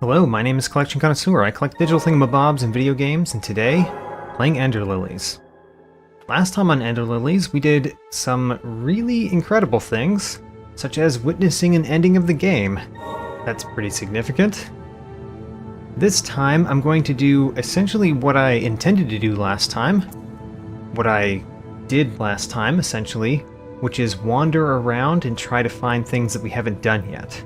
Hello, my name is Collection Connoisseur. I collect digital thingamabobs in video games, and today, playing Ender Lilies. Last time on Ender Lilies, we did some really incredible things, such as witnessing an ending of the game. That's pretty significant. This time, I'm going to do essentially what I intended to do last time. What I did last time, essentially, which is wander around and try to find things that we haven't done yet.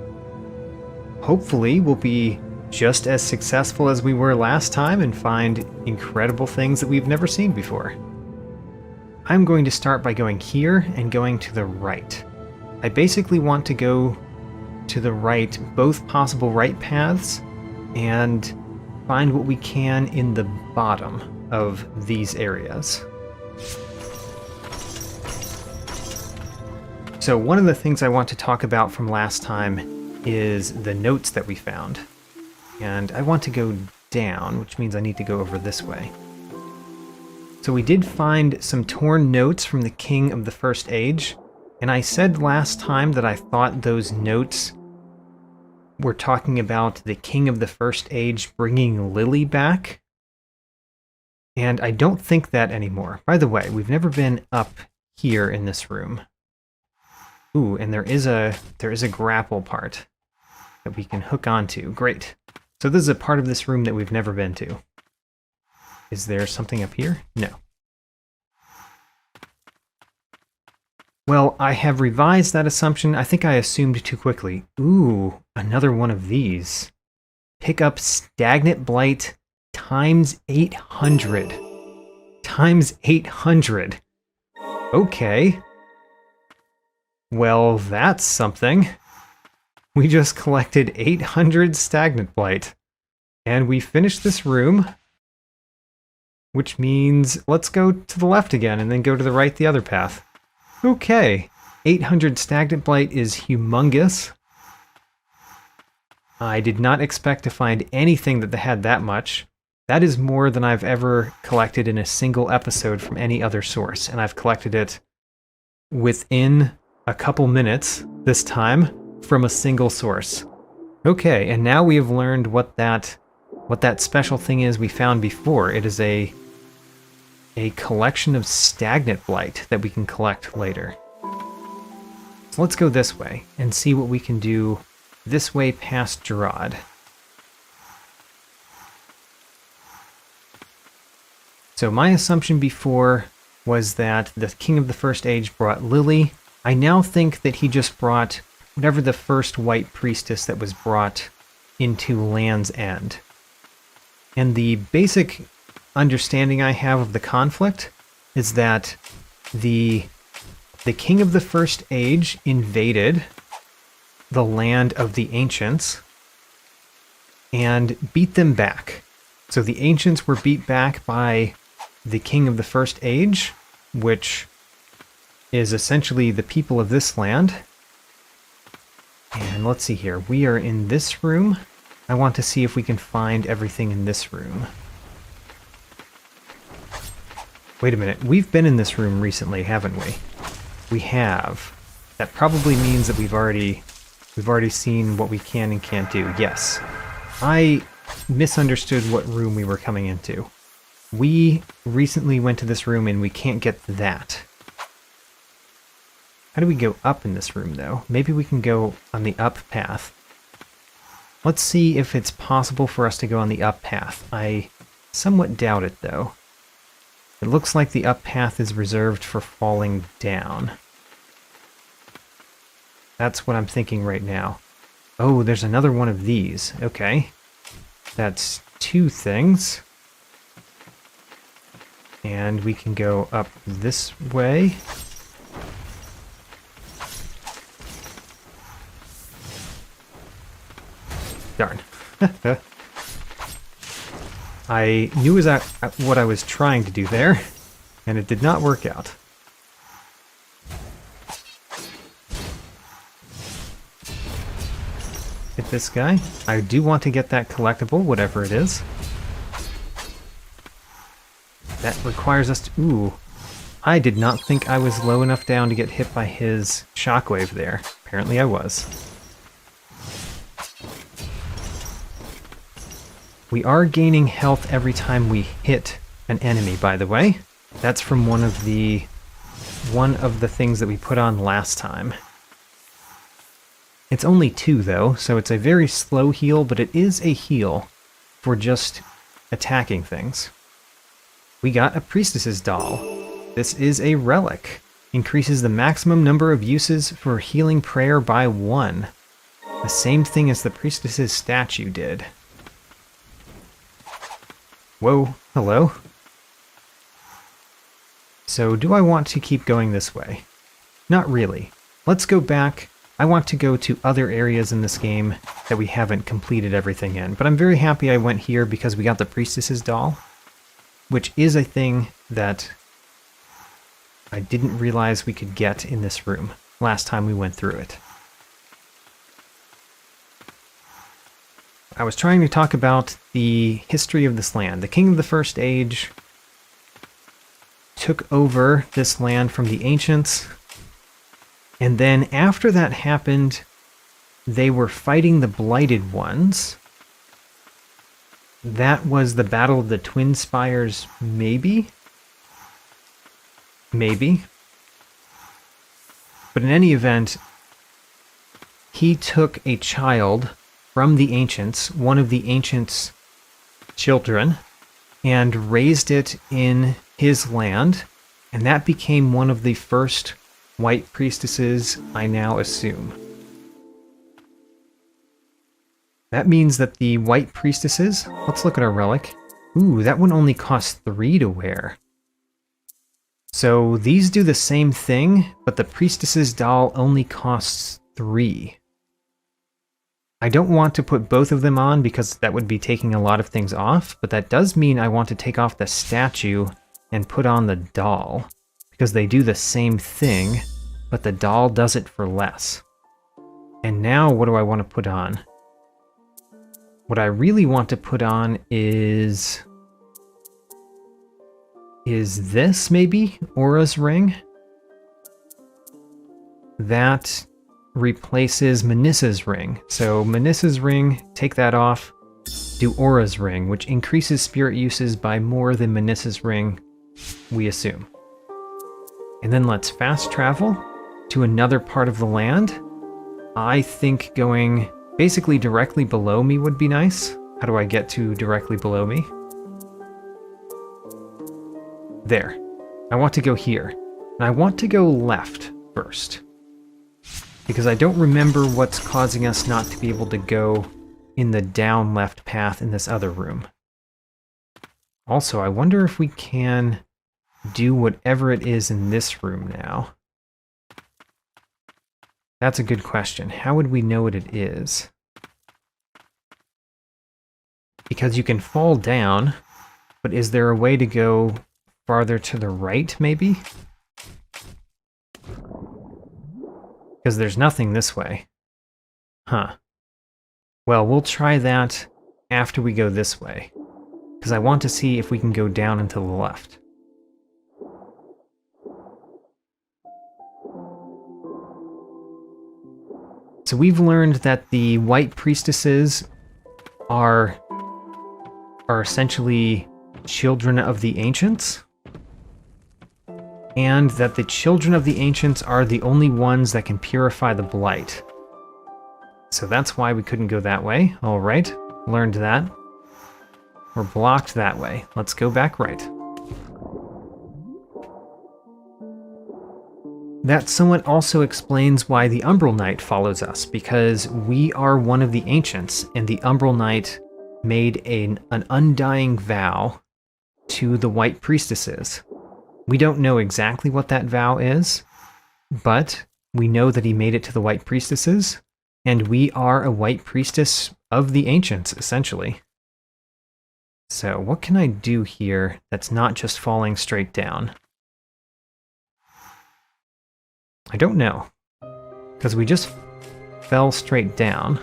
Hopefully, we'll be just as successful as we were last time and find incredible things that we've never seen before. I'm going to start by going here and going to the right. I basically want to go to the right, both possible right paths, and find what we can in the bottom of these areas. So one of the things I want to talk about from last time is the notes that we found. And I want to go down, which means I need to go over this way. So we did find some torn notes from the King of the First Age, and I said last time that I thought those notes were talking about the King of the First Age bringing Lily back. And I don't think that anymore. By the way, we've never been up here in this room. Ooh, and there is a grapple part that we can hook onto. Great. So this is a part of this room that we've never been to. Is there something up here? No. Well, I have revised that assumption. I think I assumed too quickly. Ooh, another one of these. Pick up stagnant blight times 800. Times 800. Okay. Well, that's something. We just collected 800 stagnant blight. And we finished this room, which means let's go to the left again and then go to the right the other path. Okay, 800 stagnant blight is humongous. I did not expect to find anything that had that much. That is more than I've ever collected in a single episode from any other source, and I've collected it within a couple minutes this time from a single source. Okay, and now we have learned what that special thing is we found before. It is a collection of stagnant blight that we can collect later. So let's go this way and see what we can do this way past Gerard. So my assumption before was that the King of the First Age brought Lily. I now think that he just brought whatever the first white priestess that was brought into Land's End. And the basic understanding I have of the conflict is that the King of the First Age invaded the land of the Ancients and beat them back. So the Ancients were beat back by the King of the First Age, which is essentially the people of this land. And let's see here. We are in this room. I want to see if we can find everything in this room. Wait a minute. We've been in this room recently, haven't we? We have. That probably means that we've already seen what we can and can't do. Yes. I misunderstood what room we were coming into. We recently went to this room and we can't get that. How do we go up in this room, though? Maybe we can go on the up path. Let's see if it's possible for us to go on the up path. I somewhat doubt it, though. It looks like the up path is reserved for falling down. That's what I'm thinking right now. Oh, there's another one of these. Okay. That's two things. And we can go up this way. Darn. I knew what I was trying to do there, and it did not work out. Hit this guy. I do want to get that collectible, whatever it is. That requires us to... Ooh. I did not think I was low enough down to get hit by his shockwave there. Apparently I was. We are gaining health every time we hit an enemy, by the way. That's from one of the things that we put on last time. It's only 2 though, so it's a very slow heal, but it is a heal for just attacking things. We got a Priestess's Doll. This is a relic. Increases the maximum number of uses for healing prayer by 1. The same thing as the Priestess's statue did. Whoa, hello. So do I want to keep going this way? Not really. Let's go back. I want to go to other areas in this game that we haven't completed everything in, but I'm very happy I went here because we got the Priestess's Doll, which is a thing that I didn't realize we could get in this room last time we went through it. I was trying to talk about the history of this land. The King of the First Age took over this land from the ancients, and then after that happened, they were fighting the Blighted Ones. That was the Battle of the Twin Spires, maybe? Maybe. But in any event, he took a child from the ancients, one of the ancients' children, and raised it in his land, and that became one of the first white priestesses, I now assume. That means that the white priestesses... Let's look at our relic. Ooh, that one only costs 3 to wear. So these do the same thing, but the Priestess's Doll only costs 3. I don't want to put both of them on because that would be taking a lot of things off, but that does mean I want to take off the statue and put on the doll, because they do the same thing, but the doll does it for less. And now what do I want to put on? What I really want to put on is this, maybe? Aura's Ring? That replaces Menissa's Ring. So Menissa's Ring, take that off, do Aura's Ring, which increases spirit uses by more than Menissa's Ring, we assume. And then let's fast travel to another part of the land. I think going basically directly below me would be nice. How do I get to directly below me? There. I want to go here. And I want to go left first, because I don't remember what's causing us not to be able to go in the down left path in this other room. Also, I wonder if we can do whatever it is in this room now. That's a good question. How would we know what it is? Because you can fall down, but is there a way to go farther to the right, maybe? Because there's nothing this way. Huh. Well, we'll try that after we go this way, because I want to see if we can go down and to the left. So we've learned that the white priestesses are essentially children of the ancients, and that the children of the ancients are the only ones that can purify the blight. So that's why we couldn't go that way. All right, learned that. We're blocked that way. Let's go back right. That somewhat also explains why the Umbral Knight follows us, because we are one of the ancients, and the Umbral Knight made an undying vow to the white priestesses. We don't know exactly what that vow is, but we know that he made it to the white priestesses, and we are a white priestess of the ancients, essentially. So what can I do here that's not just falling straight down? I don't know, because we just fell straight down.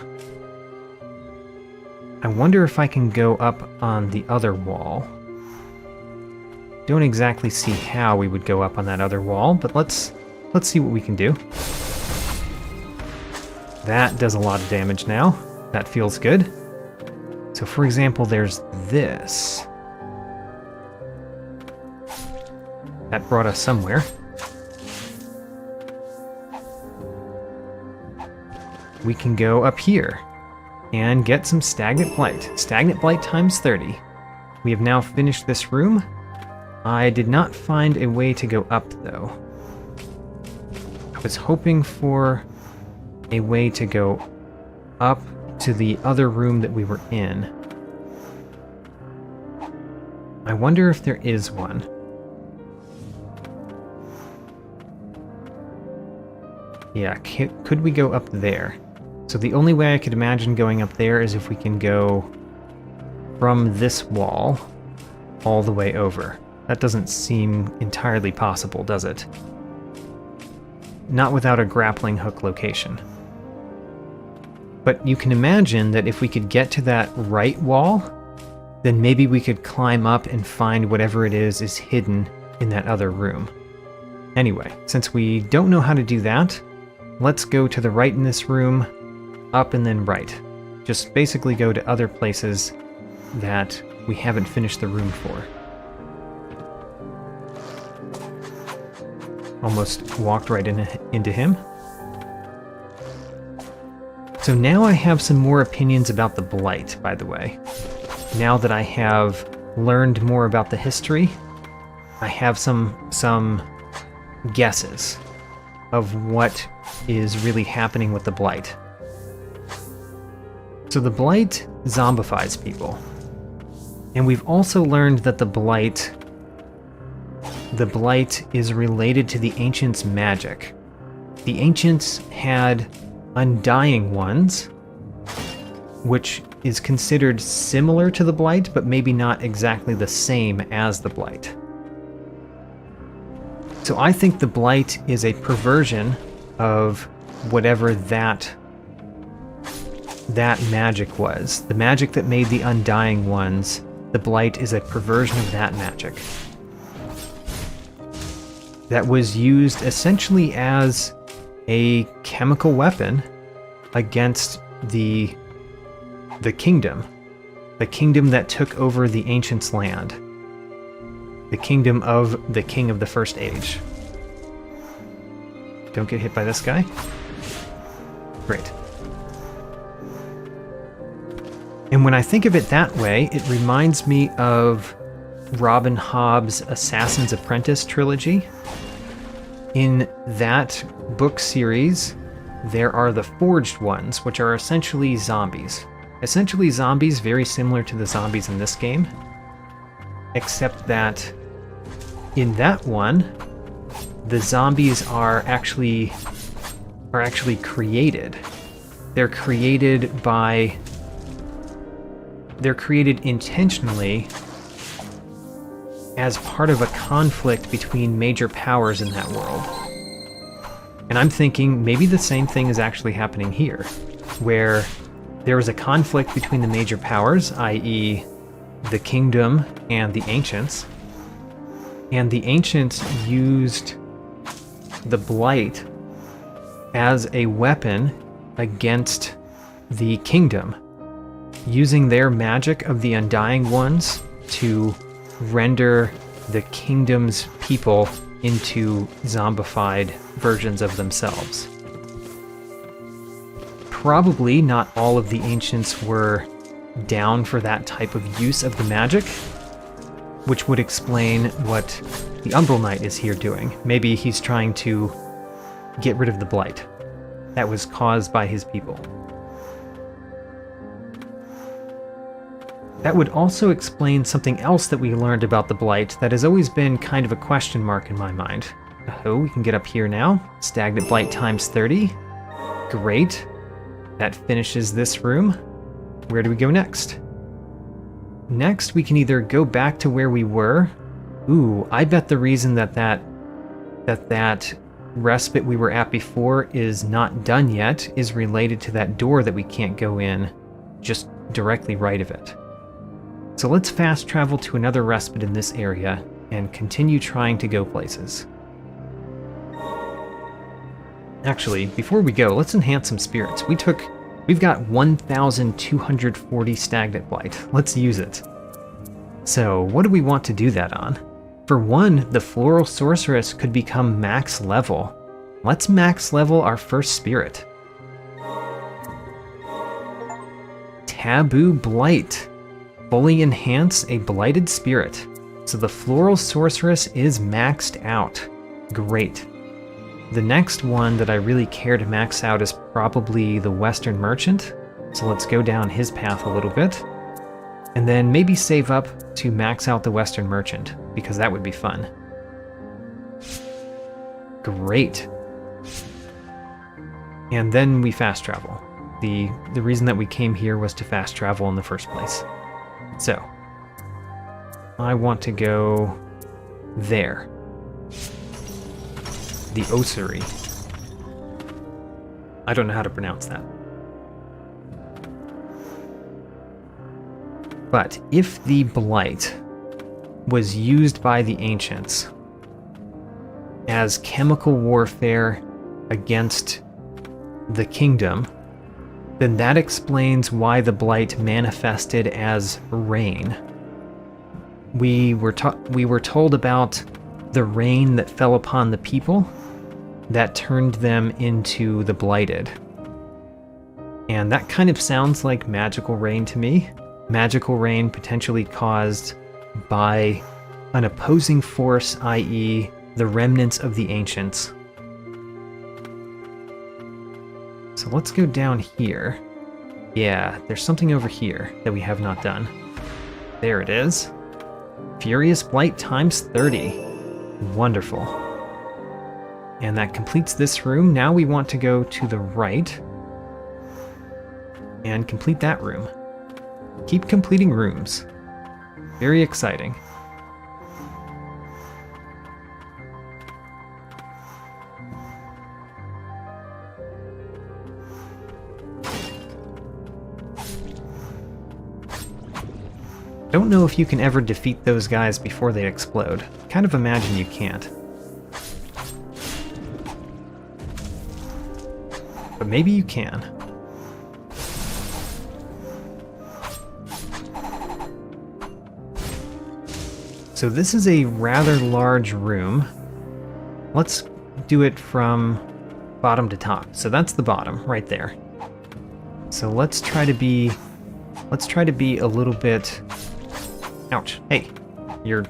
I wonder if I can go up on the other wall. Don't exactly see how we would go up on that other wall, but let's see what we can do. That does a lot of damage now. That feels good. So for example, there's this. That brought us somewhere. We can go up here and get some stagnant blight. Stagnant blight times 30. We have now finished this room. I did not find a way to go up, though. I was hoping for a way to go up to the other room that we were in. I wonder if there is one. Yeah, could we go up there? So the only way I could imagine going up there is if we can go from this wall all the way over. That doesn't seem entirely possible, does it? Not without a grappling hook location. But you can imagine that if we could get to that right wall, then maybe we could climb up and find whatever it is hidden in that other room. Anyway, since we don't know how to do that, let's go to the right in this room, up and then right. Just basically go to other places that we haven't finished the room for. Almost walked right into him. So now I have some more opinions about the blight, by the way. Now that I have learned more about the history, I have some guesses of what is really happening with the blight. So the blight zombifies people. And we've also learned that the blight is related to the ancients' magic. The ancients had undying ones, which is considered similar to the blight, but maybe not exactly the same as the blight. So I think the blight is a perversion of whatever that magic was. The magic that made the undying ones, the blight is a perversion of that magic. That was used essentially as a chemical weapon against the kingdom. The kingdom that took over the ancients' land. The kingdom of the king of the First Age. Don't get hit by this guy. Great. And when I think of it that way, it reminds me of Robin Hobb's Assassin's Apprentice trilogy. In that book series, there are the Forged Ones, which are essentially zombies. Essentially zombies very similar to the zombies in this game, except that in that one, the zombies are actually created. They're created intentionally as part of a conflict between major powers in that world. And I'm thinking maybe the same thing is actually happening here, where there is a conflict between the major powers, i.e. the kingdom and the ancients, and the ancients used the blight as a weapon against the kingdom, using their magic of the Undying Ones to render the kingdom's people into zombified versions of themselves. Probably not all of the ancients were down for that type of use of the magic, which would explain what the Umbral Knight is here doing. Maybe he's trying to get rid of the blight that was caused by his people. That would also explain something else that we learned about the blight that has always been kind of a question mark in my mind. Oh, we can get up here now. Stagnant blight times 30. Great. That finishes this room. Where do we go next? Next, we can either go back to where we were. Ooh, I bet the reason that respite we were at before is not done yet is related to that door that we can't go in just directly right of it. So let's fast travel to another respite in this area and continue trying to go places. Actually, before we go, let's enhance some spirits. We took We've got 1,240 stagnant blight. Let's use it. So what do we want to do that on? For one, the floral sorceress could become max level. Let's max level our first spirit. Taboo blight. Fully enhance a blighted spirit. So the floral sorceress is maxed out. Great. The next one that I really care to max out is probably the Western Merchant. So let's go down his path a little bit. And then maybe save up to max out the Western Merchant, because that would be fun. Great. And then we fast travel. The reason that we came here was to fast travel in the first place. So, I want to go there. The Ossuary. I don't know how to pronounce that. But if the blight was used by the ancients as chemical warfare against the kingdom, then that explains why the blight manifested as rain. We were told about the rain that fell upon the people that turned them into the blighted. And that kind of sounds like magical rain to me. Magical rain potentially caused by an opposing force, i.e. the remnants of the ancients. So let's go down here. Yeah, there's something over here that we have not done. There it is. Furious Blight times 30. Wonderful. And that completes this room. Now we want to go to the right and complete that room. Keep completing rooms. Very exciting. Don't know if you can ever defeat those guys before they explode. Kind of imagine you can't. But maybe you can. So this is a rather large room. Let's do it from bottom to top. So that's the bottom right there. So let's try to be a little bit. Ouch. Hey, you're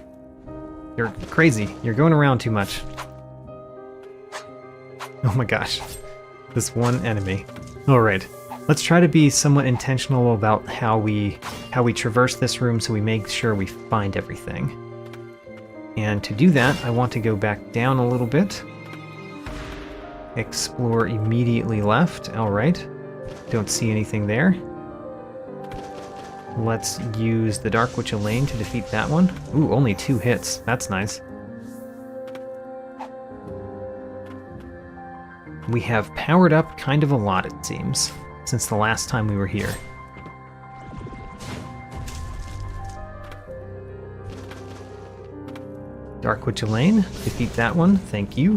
crazy. You're going around too much. Oh my gosh. This one enemy. All right. Let's try to be somewhat intentional about how we traverse this room so we make sure we find everything. And to do that, I want to go back down a little bit. Explore immediately left. All right. Don't see anything there. Let's use the Dark Witch Elaine to defeat that one. Ooh, only 2 hits. That's nice. We have powered up kind of a lot, it seems, since the last time we were here. Dark Witch Elaine, defeat that one. Thank you.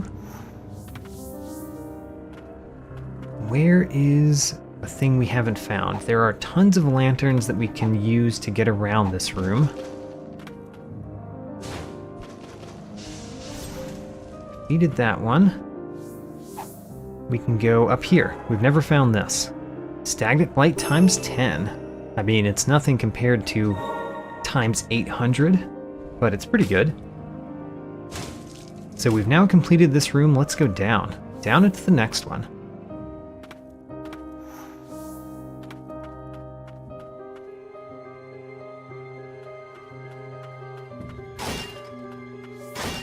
Where is a thing we haven't found? There are tons of lanterns that we can use to get around this room. Defeated that one. We can go up here. We've never found this. Stagnant Blight times 10. I mean, it's nothing compared to times 800, but it's pretty good. So we've now completed this room. Let's go down. Down into the next one.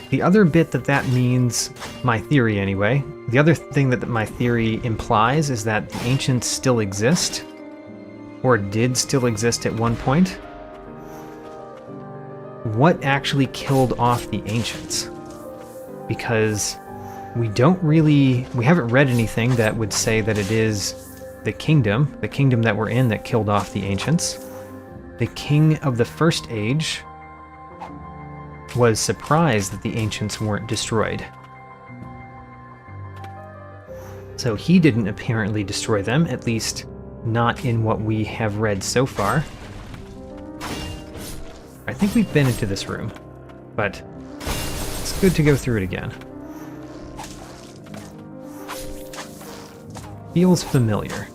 The other bit that means, my theory anyway, the other thing that my theory implies is that the ancients still exist, or did still exist at one point. What actually killed off the ancients? Because we haven't read anything that would say that it is the kingdom that we're in that killed off the ancients. The king of the First Age was surprised that the ancients weren't destroyed. So he didn't apparently destroy them, at least not in what we have read so far. I think we've been into this room, but it's good to go through it again. Feels familiar.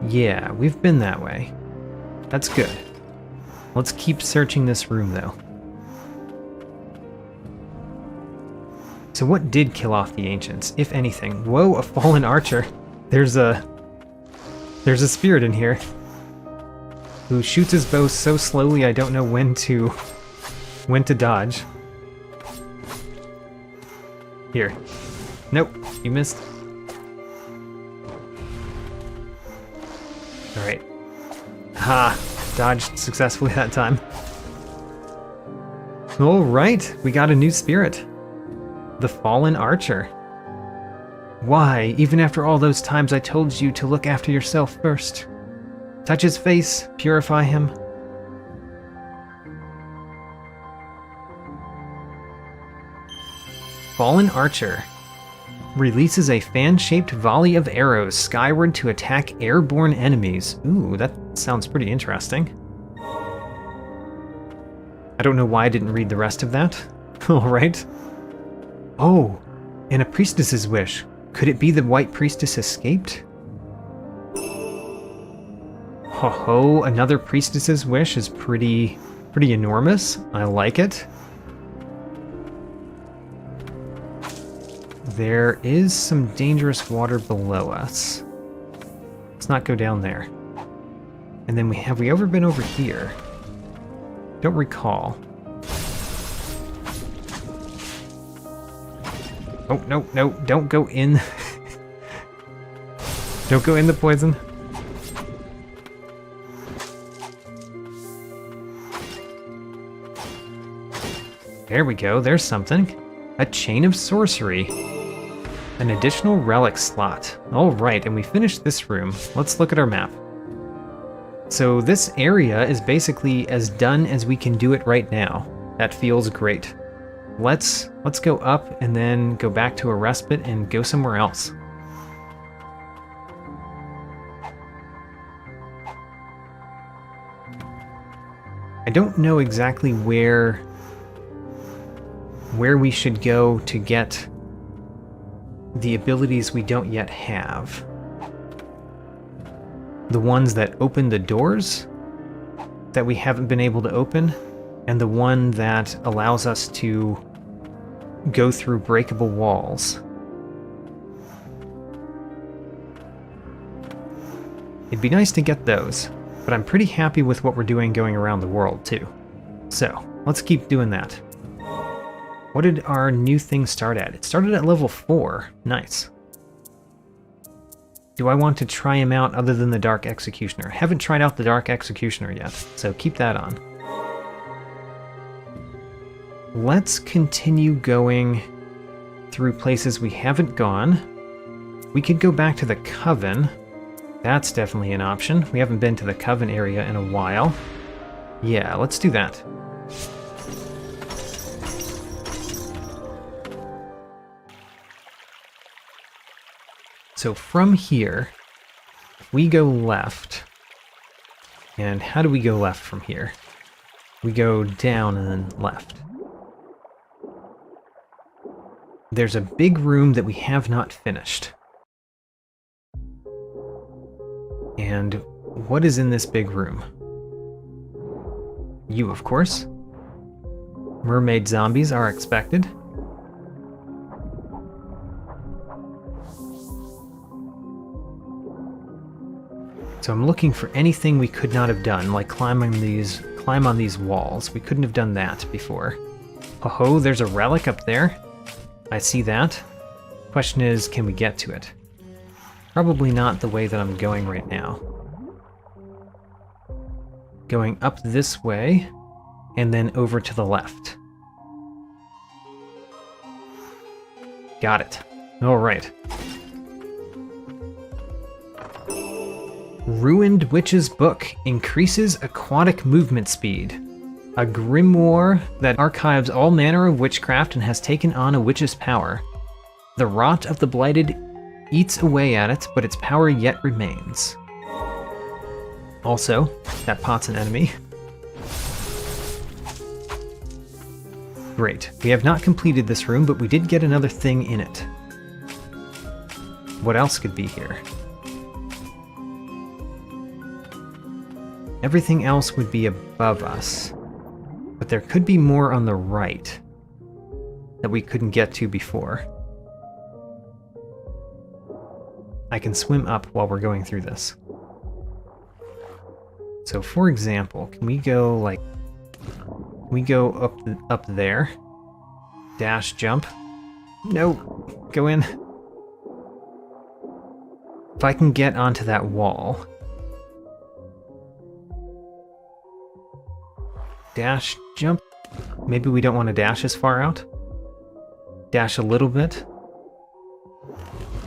Yeah, we've been that way. That's good. Let's keep searching this room, though. So what did kill off the ancients, if anything? Whoa, a fallen archer. There's a spirit in here who shoots his bow so slowly I don't know when to dodge. Here. Nope, you missed. Alright. Ha! Dodged successfully that time. Alright, we got a new spirit. The Fallen Archer. Why, even after all those times I told you to look after yourself first? Touch his face, purify him. Fallen Archer releases a fan-shaped volley of arrows skyward to attack airborne enemies. Ooh, that sounds pretty interesting. I don't know why I didn't read the rest of that. Alright. Oh, and a priestess's wish. Could it be the White Priestess escaped? Ho ho, another priestess's wish is pretty enormous. I like it. There is some dangerous water below us. Let's not go down there. And then have we ever been over here? Don't recall. Oh, no, no, don't go in. Don't go in the poison. There we go, there's something. A chain of sorcery. An additional relic slot. Alright, and we finished this room. Let's look at our map. So this area is basically as done as we can do it right now. That feels great. Let's go up and then go back to a respite and go somewhere else. I don't know exactly where we should go to get the abilities we don't yet have. The ones that open the doors that we haven't been able to open, and the one that allows us to go through breakable walls. It'd be nice to get those, but I'm pretty happy with what we're doing going around the world too. So, let's keep doing that. What did our new thing start at? It started at level 4. Nice. Do I want to try him out other than the Dark Executioner? Haven't tried out the Dark Executioner yet, so keep that on. Let's continue going through places we haven't gone. We could go back to the Coven. That's definitely an option. We haven't been to the Coven area in a while. Yeah, let's do that. So from here, we go left. And how do we go left from here? We go down and then left. There's a big room that we have not finished. And what is in this big room? You, of course. Mermaid zombies are expected. So I'm looking for anything we could not have done, like climb on these walls. We couldn't have done that before. Oh, there's a relic up there. I see that. Question is, can we get to it? Probably not the way that I'm going right now. Going up this way, and then over to the left. Got it. All right. Ruined Witch's Book increases aquatic movement speed. A grimoire that archives all manner of witchcraft and has taken on a witch's power. The rot of the blighted eats away at it, but its power yet remains. Also, that pot's an enemy. Great. We have not completed this room, but we did get another thing in it. What else could be here? Everything else would be above us. But there could be more on the right that we couldn't get to before. I can swim up while we're going through this. So for example, can we go like... Can we go up there? Dash, jump. No! Go in. If I can get onto that wall... Dash, jump. Maybe we don't want to dash as far out. Dash a little bit.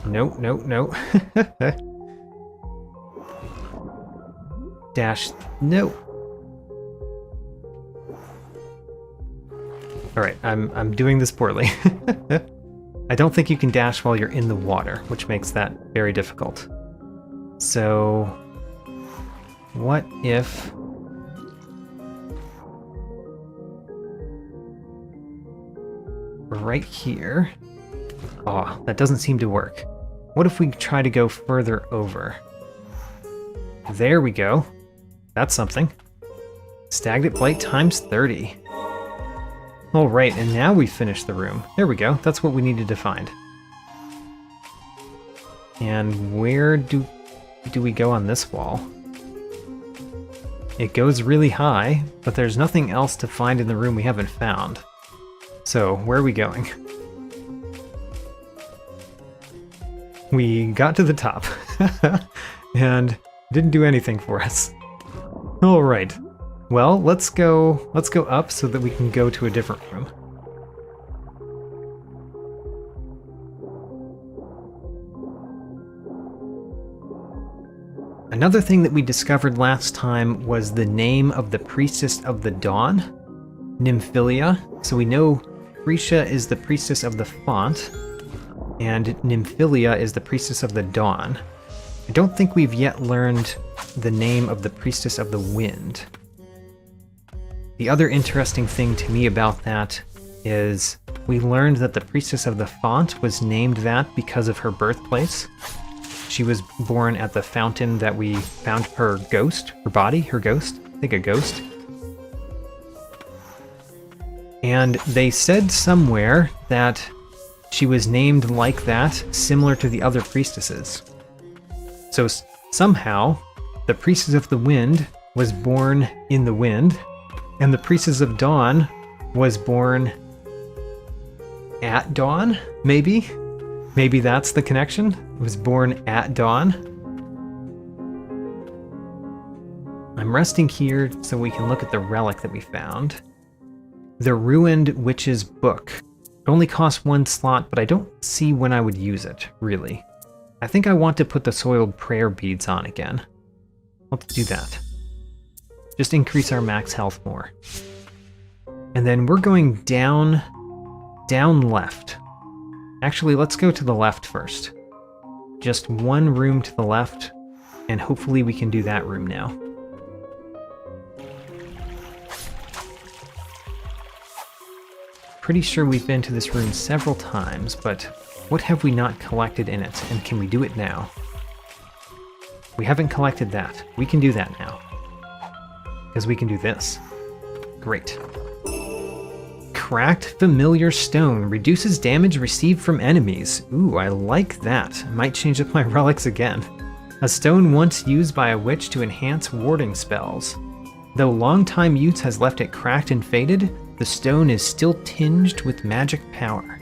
No, no, no. Dash, no. Alright, I'm doing this poorly. I don't think you can dash while you're in the water, which makes that very difficult. So, what if... right here. Oh, that doesn't seem to work. What if we try to go further over? There we go. That's something. Stagnant blight times 30. Alright, and now we've finished the room. There we go. That's what we needed to find. And where do we go on this wall? It goes really high, but there's nothing else to find in the room we haven't found. So, where are we going? We got to the top, and didn't do anything for us. Alright, well, let's go up so that we can go to a different room. Another thing that we discovered last time was the name of the Priestess of the Dawn, Nymphilia. So we know Freesia is the Priestess of the Font, and Nymphilia is the Priestess of the Dawn. I don't think we've yet learned the name of the Priestess of the Wind. The other interesting thing to me about that is we learned that the Priestess of the Font was named that because of her birthplace. She was born at the fountain that we found her ghost, her body, her ghost, I think a ghost. And they said somewhere that she was named like that, similar to the other priestesses. So somehow, the Priestess of the Wind was born in the wind, and the Priestess of Dawn was born at dawn, maybe? Maybe that's the connection? It was born at dawn? I'm resting here so we can look at the relic that we found. The Ruined Witch's Book. It only costs 1 slot, but I don't see when I would use it, really. I think I want to put the soiled prayer beads on again. Let's do that. Just increase our max health more. And then we're going down left. Actually, let's go to the left first. Just one room to the left, and hopefully we can do that room now. Pretty sure we've been to this room several times, but what have we not collected in it, and can we do it now? We haven't collected that. We can do that now. Because we can do this. Great. Cracked Familiar Stone. Reduces damage received from enemies. Ooh, I like that. I might change up my relics again. A stone once used by a witch to enhance warding spells. Though long-time use has left it cracked and faded, the stone is still tinged with magic power.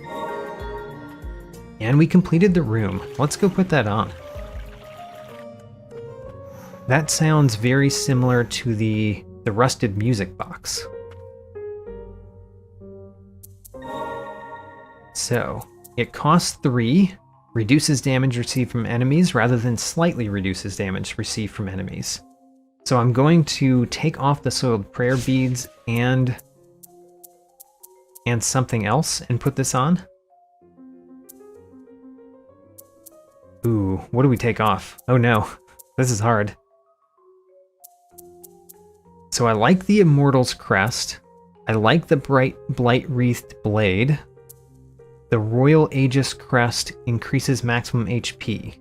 And we completed the room. Let's go put that on. That sounds very similar to the rusted music box. So, it costs 3, reduces damage received from enemies rather than slightly reduces damage received from enemies. So I'm going to take off the soiled prayer beads and something else and put this on. Ooh, what do we take off? Oh no, this is hard. So I like the Immortal's Crest. I like the Blight Wreathed Blade. The Royal Aegis Crest increases maximum HP.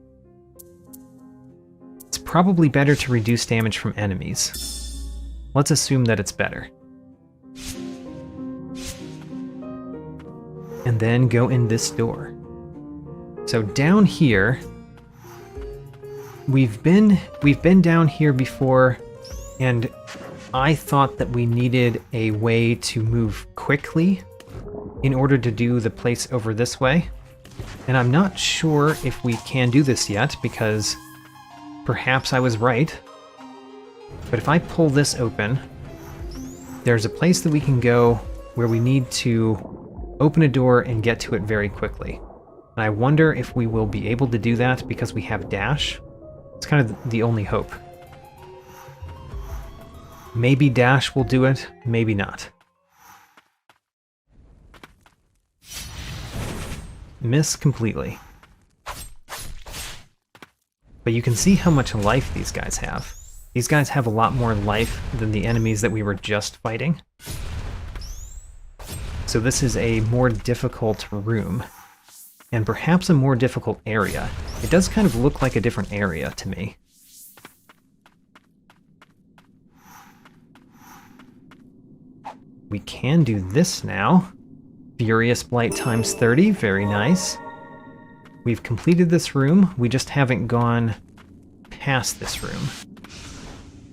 It's probably better to reduce damage from enemies. Let's assume that it's better. And then go in this door. So down here, we've been down here before, and I thought that we needed a way to move quickly in order to do the place over this way. And I'm not sure if we can do this yet, because perhaps I was right. But if I pull this open, there's a place that we can go where we need to open a door and get to it very quickly. And I wonder if we will be able to do that because we have dash. It's kind of the only hope. Maybe dash will do it, maybe not. Miss completely. But you can see how much life these guys have. These guys have a lot more life than the enemies that we were just fighting. So this is a more difficult room, and perhaps a more difficult area. It does kind of look like a different area to me. We can do this now. Furious Blight times 30, very nice. We've completed this room, we just haven't gone past this room.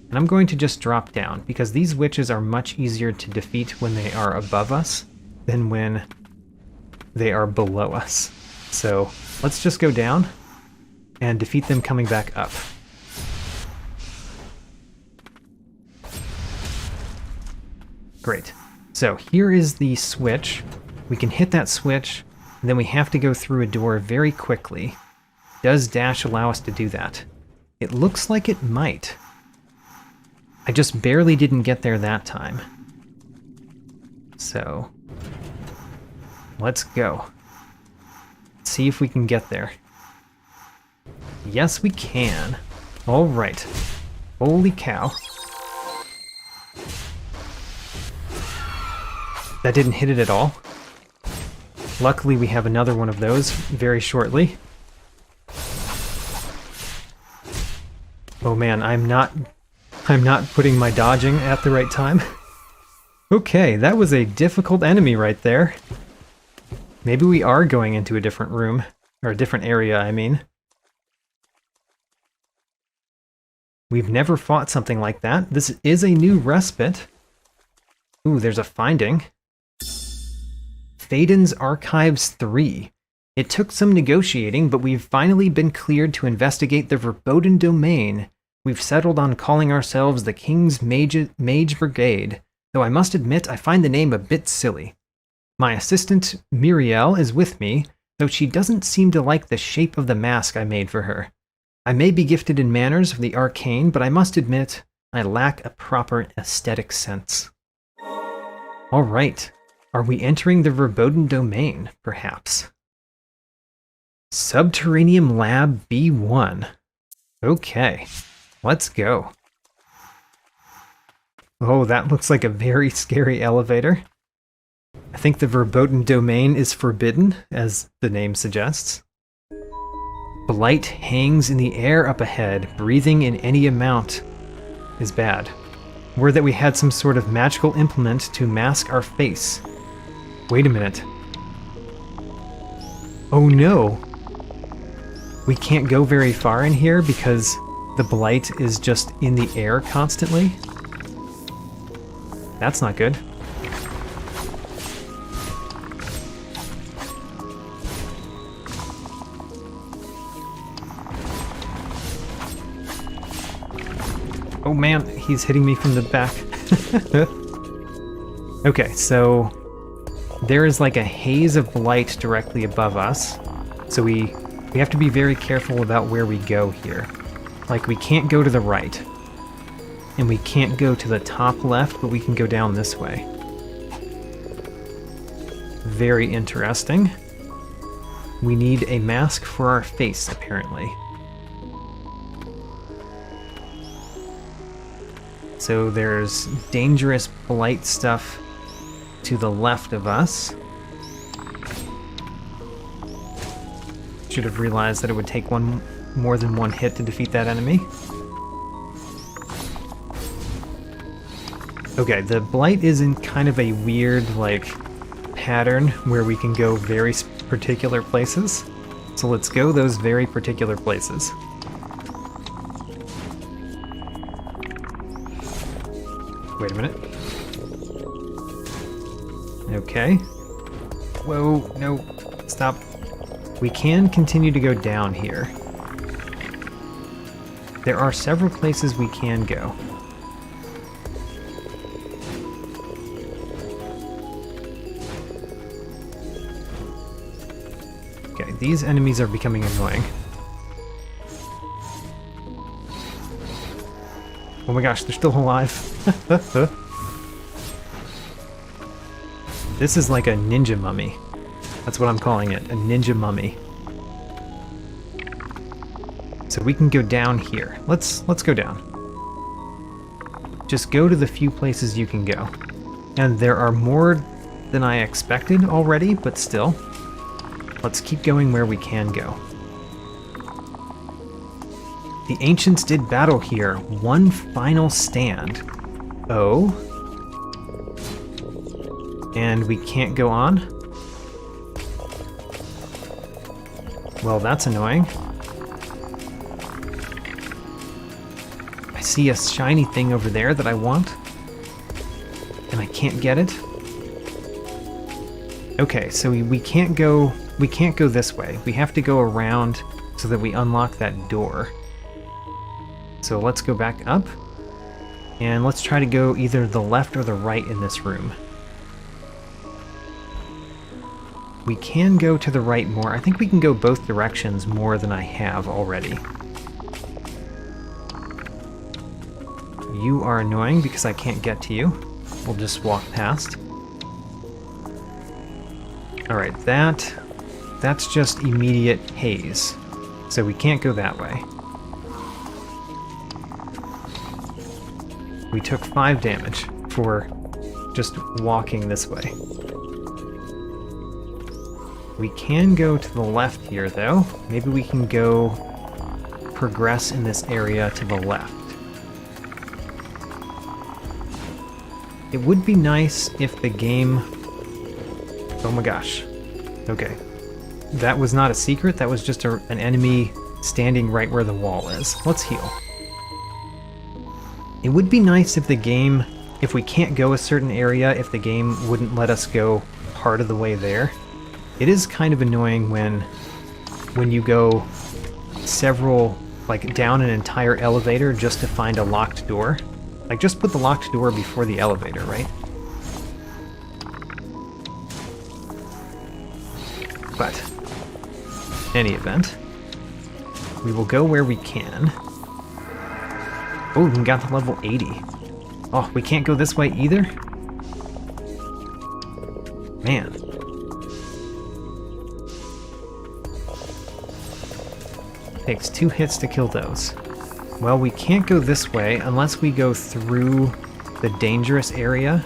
And I'm going to just drop down, because these witches are much easier to defeat when they are above us than when they are below us. So let's just go down and defeat them coming back up. Great. So here is the switch. We can hit that switch, and then we have to go through a door very quickly. Does dash allow us to do that? It looks like it might. I just barely didn't get there that time. So let's go. See if we can get there. Yes, we can. All right. Holy cow. That didn't hit it at all. Luckily, we have another one of those very shortly. Oh man, I'm not putting my dodging at the right time. Okay, that was a difficult enemy right there. Maybe we are going into a different room, or a different area, I mean. We've never fought something like that. This is a new respite. Ooh, there's a finding. Faden's Archives 3. It took some negotiating, but we've finally been cleared to investigate the Verboten Domain. We've settled on calling ourselves the King's Mage Brigade, though I must admit I find the name a bit silly. My assistant, Muriel, is with me, though she doesn't seem to like the shape of the mask I made for her. I may be gifted in manners of the arcane, but I must admit I lack a proper aesthetic sense. Alright, are we entering the Verboten Domain, perhaps? Subterranean Lab B1. Okay, let's go. Oh, that looks like a very scary elevator. I think the Verboten Domain is forbidden, as the name suggests. Blight hangs in the air up ahead. Breathing in any amount is bad. Word that we had some sort of magical implement to mask our face. Wait a minute. Oh no! We can't go very far in here because the blight is just in the air constantly? That's not good. Oh man, he's hitting me from the back. Okay, so there is like a haze of blight directly above us. So we have to be very careful about where we go here. Like, we can't go to the right. And we can't go to the top left, but we can go down this way. Very interesting. We need a mask for our face, apparently. So there's dangerous blight stuff to the left of us. Should have realized that it would take more than one hit to defeat that enemy. Okay, the blight is in kind of a weird, like, pattern where we can go very particular places. So let's go those very particular places. Wait a minute. Okay. Whoa, no, stop. We can continue to go down here. There are several places we can go. Okay, these enemies are becoming annoying. Oh my gosh, they're still alive. This is like a ninja mummy. That's what I'm calling it, a ninja mummy. So we can go down here. Let's go down. Just go to the few places you can go. And there are more than I expected already, but still. Let's keep going where we can go. The ancients did battle here. One final stand. Oh. And we can't go on? Well, that's annoying. I see a shiny thing over there that I want. And I can't get it. Okay, so we can't go this way. We have to go around so that we unlock that door. So let's go back up. And let's try to go either the left or the right in this room. We can go to the right more. I think we can go both directions more than I have already. You are annoying because I can't get to you. We'll just walk past. Alright, that's just immediate haze. So we can't go that way. We took 5 damage for just walking this way. We can go to the left here, though. Maybe we can go progress in this area to the left. It would be nice if the game... Oh my gosh. Okay. That was not a secret, that was just an enemy standing right where the wall is. Let's heal. It would be nice if the game, if we can't go a certain area, if the game wouldn't let us go part of the way there. It is kind of annoying when you go several, like down an entire elevator just to find a locked door. Like just put the locked door before the elevator, right? But, in any event, we will go where we can. Oh, we got to level 80. Oh, we can't go this way either? Man. Takes 2 hits to kill those. Well, we can't go this way unless we go through the dangerous area,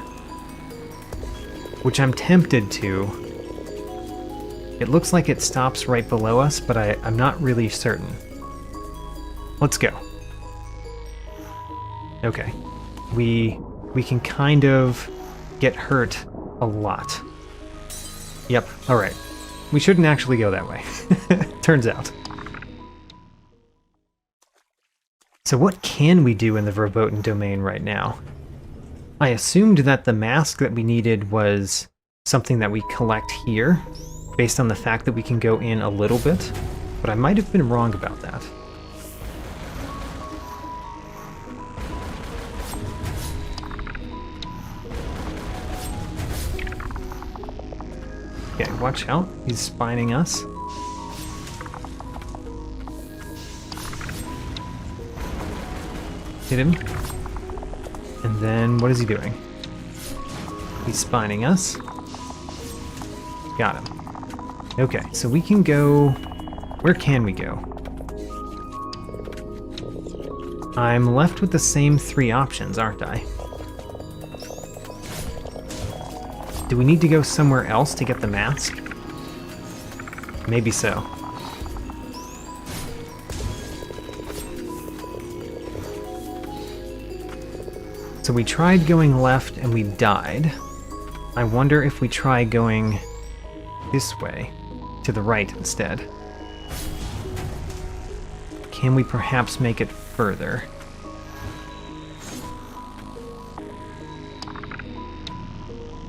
which I'm tempted to. It looks like it stops right below us, but I'm not really certain. Let's go. Okay. We can kind of get hurt a lot. Yep, alright. We shouldn't actually go that way. Turns out. So what can we do in the Verboten Domain right now? I assumed that the mask that we needed was something that we collect here, based on the fact that we can go in a little bit, but I might have been wrong about that. Okay, watch out. He's spying us. Hit him. And then what is he doing? He's spawning us. Got him. Okay, so we can go... Where can we go? I'm left with the same 3 options, aren't I? Do we need to go somewhere else to get the mask? Maybe so. So we tried going left and we died. I wonder if we try going this way, to the right instead. Can we perhaps make it further?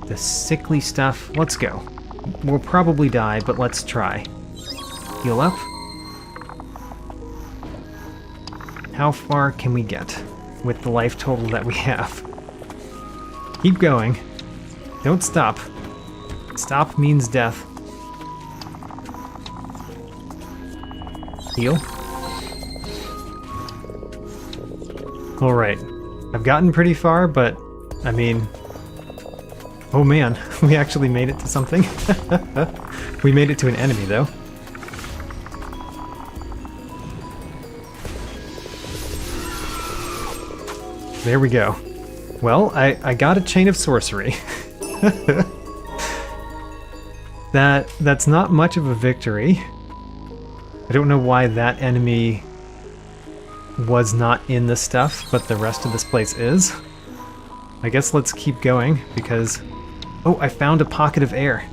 The sickly stuff. Let's go. We'll probably die, but let's try. Heal up. How far can we get with the life total that we have? Keep going. Don't stop. Stop means death. Heal. Alright. I've gotten pretty far, but, I mean... Oh man, we actually made it to something. We made it to an enemy, though. There we go. Well, I got a chain of sorcery. That's not much of a victory. I don't know why that enemy was not in the stuff, but the rest of this place is. I guess let's keep going, because... Oh, I found a pocket of air.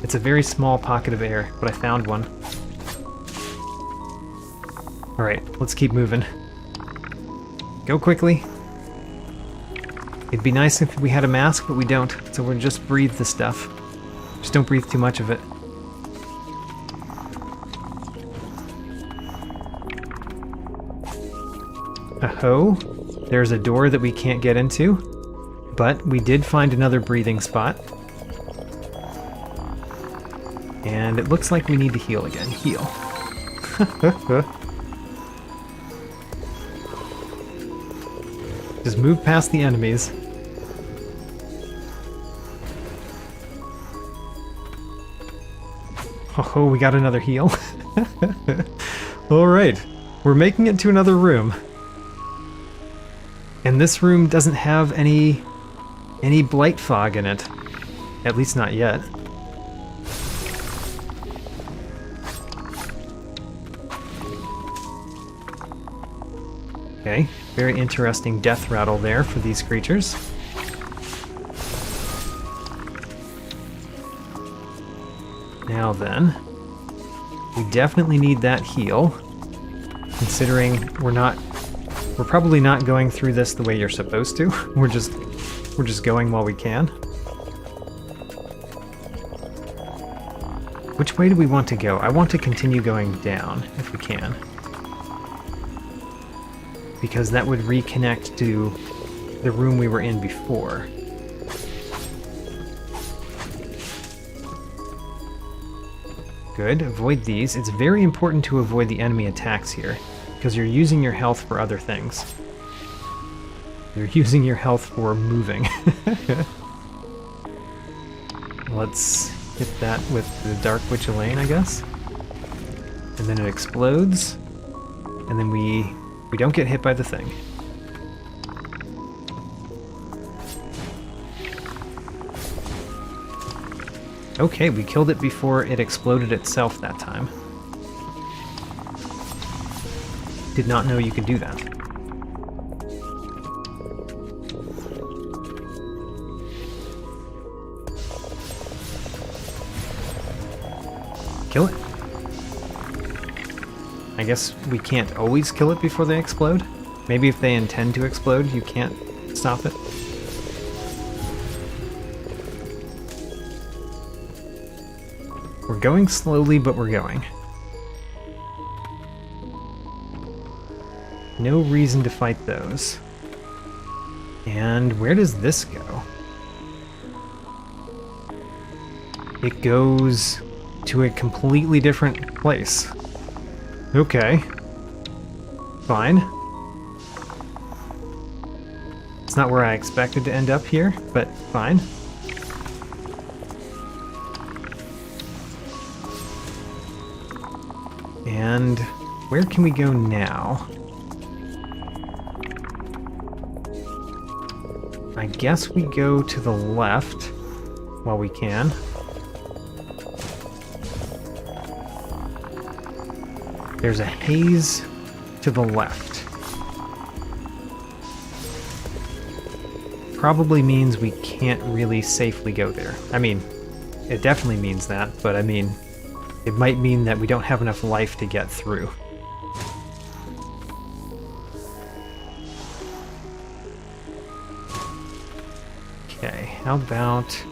It's a very small pocket of air, but I found one. Alright, let's keep moving. Go quickly. It'd be nice if we had a mask, but we don't, so we'll just breathe the stuff. Just don't breathe too much of it. Oh, there's a door that we can't get into, but we did find another breathing spot. And it looks like we need to heal again. Heal. Just move past the enemies. Oh, we got another heal. Alright, we're making it to another room. And this room doesn't have any blight fog in it. At least not yet. Okay, very interesting death rattle there for these creatures. Now then, we definitely need that heal, considering we're probably not going through this the way you're supposed to. We're just going while we can. Which way do we want to go? I want to continue going down, if we can. Because that would reconnect to the room we were in before. Good, avoid these. It's very important to avoid the enemy attacks here, because you're using your health for other things. You're using your health for moving. Let's hit that with the Dark Witch Elaine, I guess. And then it explodes. And then we don't get hit by the thing. Okay, we killed it before it exploded itself that time. Did not know you could do that. Kill it. I guess we can't always kill it before they explode? Maybe if they intend to explode, you can't stop it? We're going slowly, but we're going. No reason to fight those. And where does this go? It goes to a completely different place. Okay. Fine. It's not where I expected to end up here, but fine. And where can we go now? I guess we go to the left while we can. There's a haze to the left. Probably means we can't really safely go there. I mean, it definitely means that, but I mean, it might mean that we don't have enough life to get through. Okay, how about...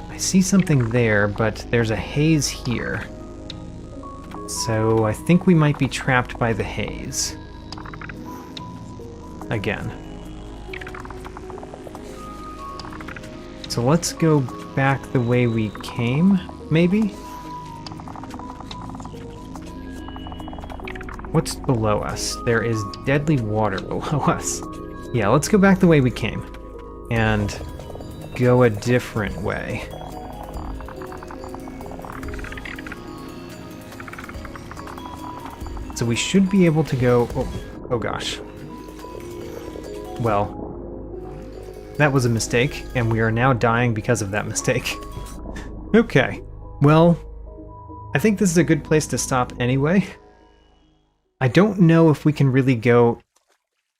I see something there, but there's a haze here. So I think we might be trapped by the haze. Again. So let's go back the way we came, maybe? What's below us? There is deadly water below us. Yeah, let's go back the way we came. And go a different way. So we should be able to go... Oh gosh. Well, that was a mistake, and we are now dying because of that mistake. Okay, well, I think this is a good place to stop anyway. I don't know if we can really go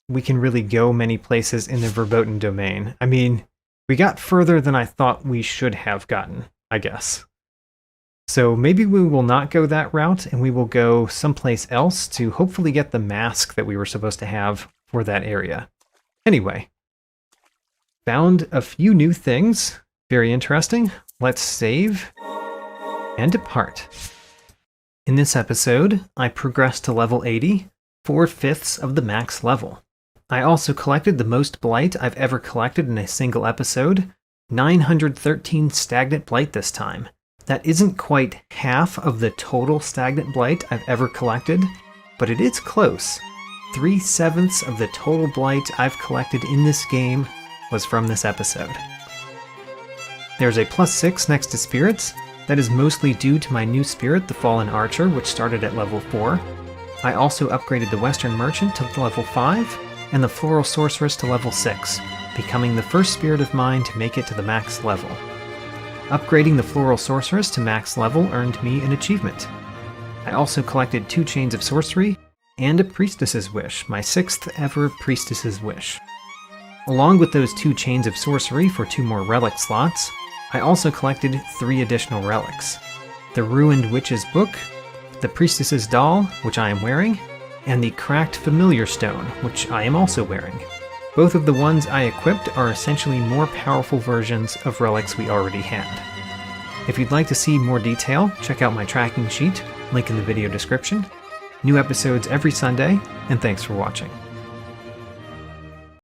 many places in the Verboten Domain. I mean, we got further than I thought we should have gotten, I guess. So maybe we will not go that route, and we will go someplace else to hopefully get the mask that we were supposed to have for that area. Anyway, found a few new things. Very interesting. Let's save and depart. In this episode, I progressed to level 80, 4/5 of the max level. I also collected the most blight I've ever collected in a single episode, 913 stagnant blight this time. That isn't quite half of the total stagnant blight I've ever collected, but it is close. 3/7 of the total blight I've collected in this game was from this episode. There's a +6 next to spirits. That is mostly due to my new spirit, the Fallen Archer, which started at level 4. I also upgraded the Western Merchant to level 5, and the Floral Sorceress to level 6, becoming the first spirit of mine to make it to the max level. Upgrading the Floral Sorceress to max level earned me an achievement. I also collected 2 Chains of Sorcery, and a Priestess's Wish, my 6th ever Priestess's Wish. Along with those 2 Chains of Sorcery for 2 more relic slots, I also collected 3 additional relics. The Ruined Witch's Book, the Priestess's Doll, which I am wearing, and the Cracked Familiar Stone, which I am also wearing. Both of the ones I equipped are essentially more powerful versions of relics we already had. If you'd like to see more detail, check out my tracking sheet, link in the video description. New episodes every Sunday, and thanks for watching.